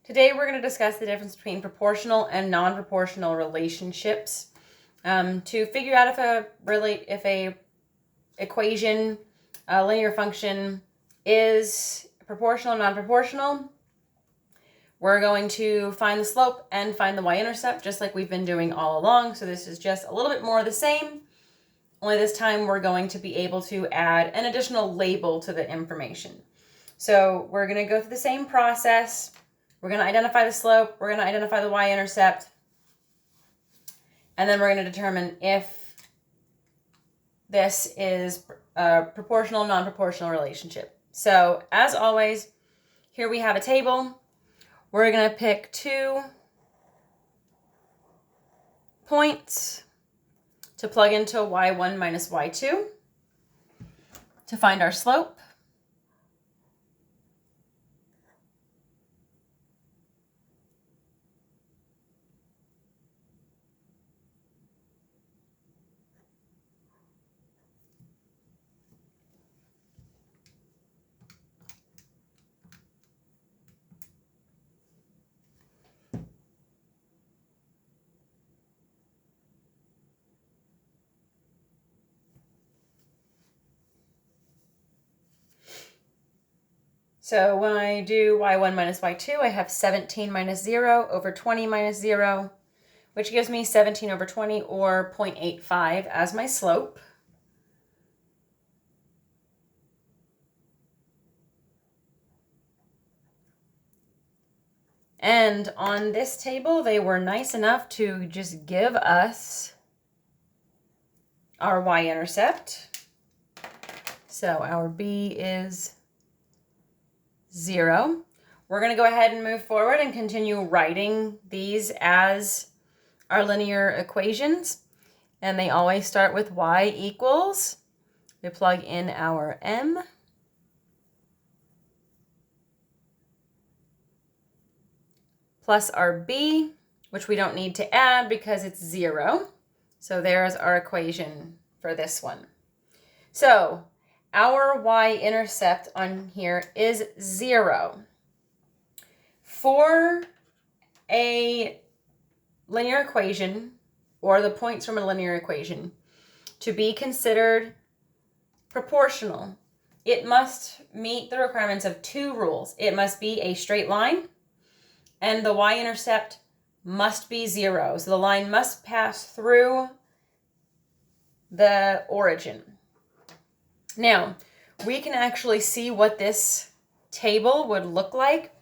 Today we're going to discuss the difference between proportional and non-proportional relationships to figure out if a equation, a linear function, is proportional or non-proportional. We're going to find the slope and find the y-intercept just like we've been doing all along. So this is just a little bit more of the same, only this time we're going to be able to add an additional label to the information. So we're going to go through the same process. We're going to identify the slope, we're going to identify the y-intercept, and then we're going to determine if this is a proportional, non-proportional relationship. So as always, here we have a table. We're going to pick 2 points to plug into y1 minus y2 to find our slope. So when I do y1 minus y2, I have 17 minus 0 over 20 minus 0, which gives me 17 over 20, or 0.85 as my slope. And on this table, they were nice enough to just give us our y-intercept. So our b is 0. We're going to go ahead and move forward and continue writing these as our linear equations. And they always start with y equals. We plug in our m. Plus our b, which we don't need to add because it's 0. So there's our equation for this one. So our y-intercept on here is 0. For a linear equation, or the points from a linear equation, to be considered proportional, it must meet the requirements of 2 rules. It must be a straight line, and the y-intercept must be 0. So the line must pass through the origin. Now, we can actually see what this table would look like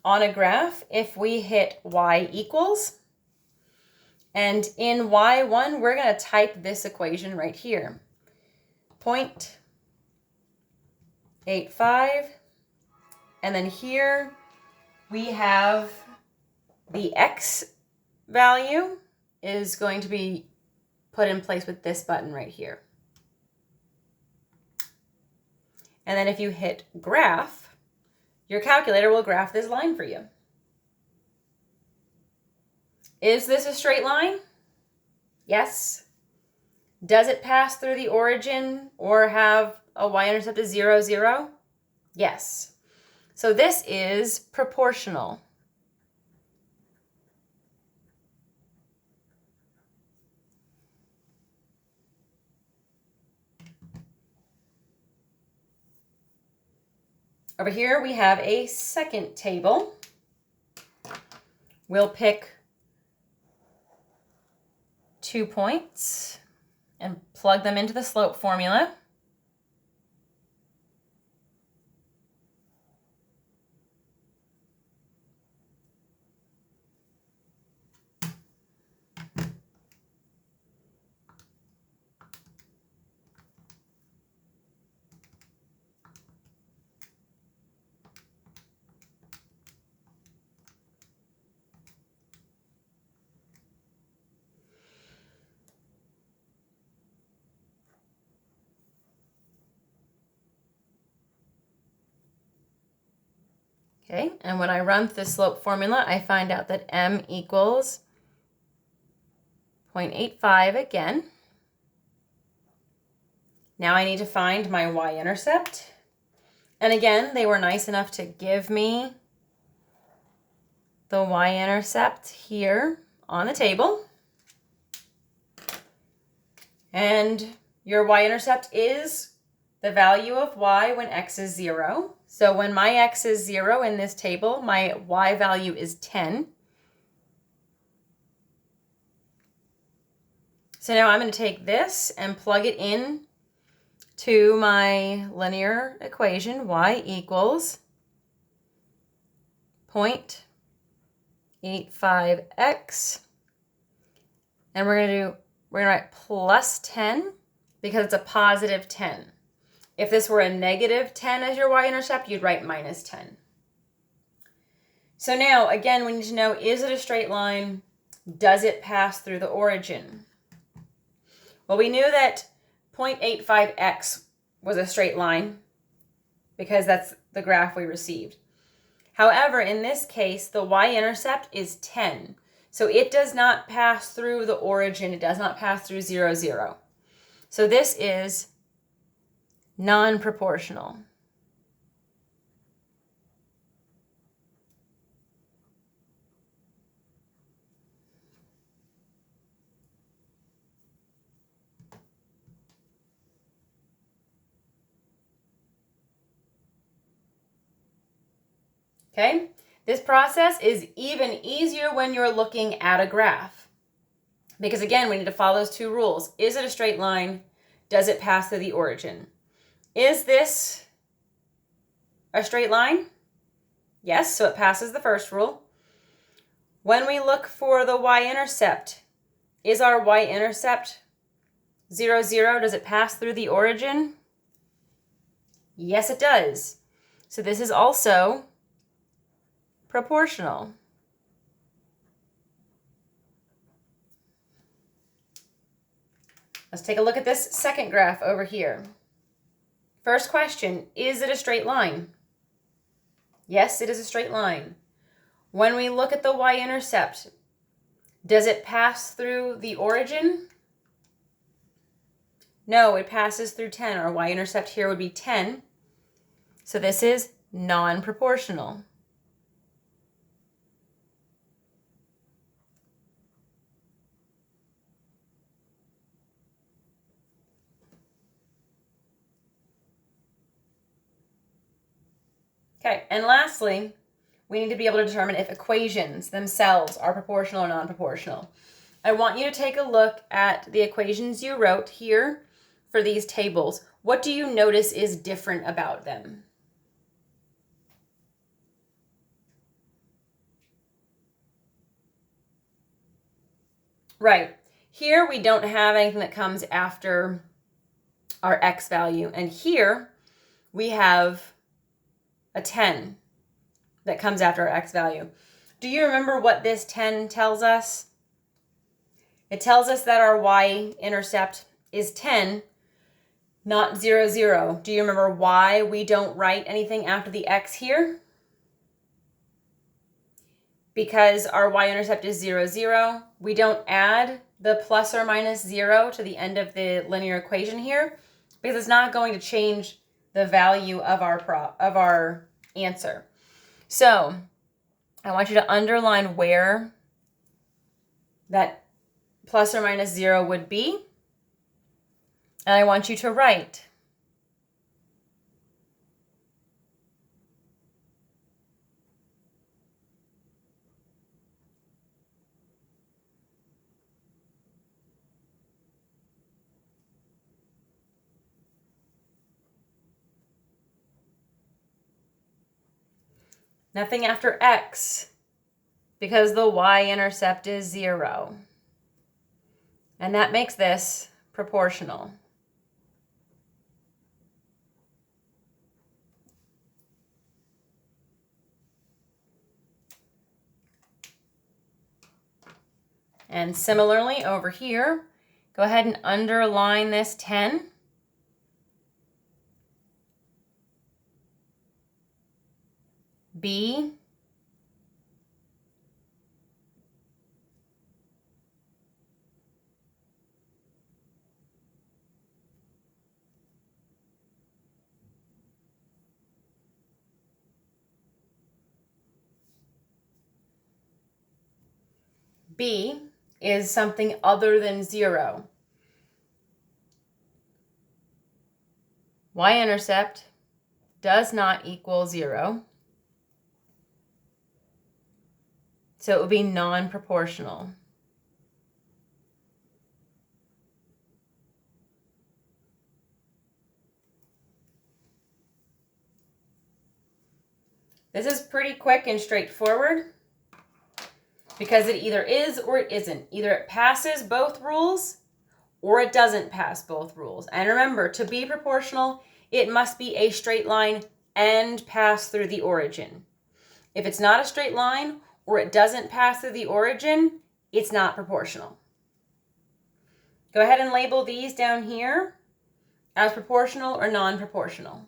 on a graph if we hit y equals. And in y1, we're going to type this equation right here. 0.85. And then here we have the x value is going to be put in place with this button right here. And then if you hit graph, your calculator will graph this line for you. Is this a straight line? Yes. Does it pass through the origin or have a y-intercept of 0, 0? Yes. So this is proportional. Over here we have a second table. We'll pick 2 points and plug them into the slope formula. Okay, and when I run the slope formula, I find out that m equals 0.85 again. Now I need to find my y-intercept. And again, they were nice enough to give me the y-intercept here on the table. And your y-intercept is the value of y when x is 0. So when my x is 0 in this table, my y value is 10. So now I'm going to take this and plug it in to my linear equation, y equals 0.85x. And we're going to write plus 10 because it's a positive 10. If this were a negative 10 as your y-intercept, you'd write minus 10. So now, again, we need to know, is it a straight line? Does it pass through the origin? Well, we knew that 0.85x was a straight line because that's the graph we received. However, in this case, the y-intercept is 10. So it does not pass through the origin. It does not pass through 0, 0. So this is non-proportional. Okay, this process is even easier when you're looking at a graph. Because again, we need to follow those two rules. Is it a straight line? Does it pass through the origin? Is this a straight line? Yes, so it passes the first rule. When we look for the y-intercept, is our y-intercept 0, 0? Does it pass through the origin? Yes, it does. So this is also proportional. Let's take a look at this second graph over here. First question, is it a straight line? Yes, it is a straight line. When we look at the y-intercept, does it pass through the origin? No, it passes through 10. Our y-intercept here would be 10. So this is non-proportional. Okay, and lastly, we need to be able to determine if equations themselves are proportional or non-proportional. I want you to take a look at the equations you wrote here for these tables. What do you notice is different about them? Right. Here we don't have anything that comes after our x value. And here we have a 10 that comes after our x value. Do you remember what this 10 tells us? It tells us that our y-intercept is 10, not 0, 0. Do you remember why we don't write anything after the x here? Because our y-intercept is 0, 0. We don't add the plus or minus 0 to the end of the linear equation here because it's not going to change the value of our answer. So I want you to underline where that plus or minus 0 would be. And I want you to write nothing after x because the y-intercept is 0. And that makes this proportional. And similarly over here, go ahead and underline this 10. B. B is something other than 0. Y-intercept does not equal 0. So it would be non-proportional. This is pretty quick and straightforward because it either is or it isn't. Either it passes both rules or it doesn't pass both rules. And remember, to be proportional, it must be a straight line and pass through the origin. If it's not a straight line or it doesn't pass through the origin, it's not proportional. Go ahead and label these down here as proportional or non-proportional.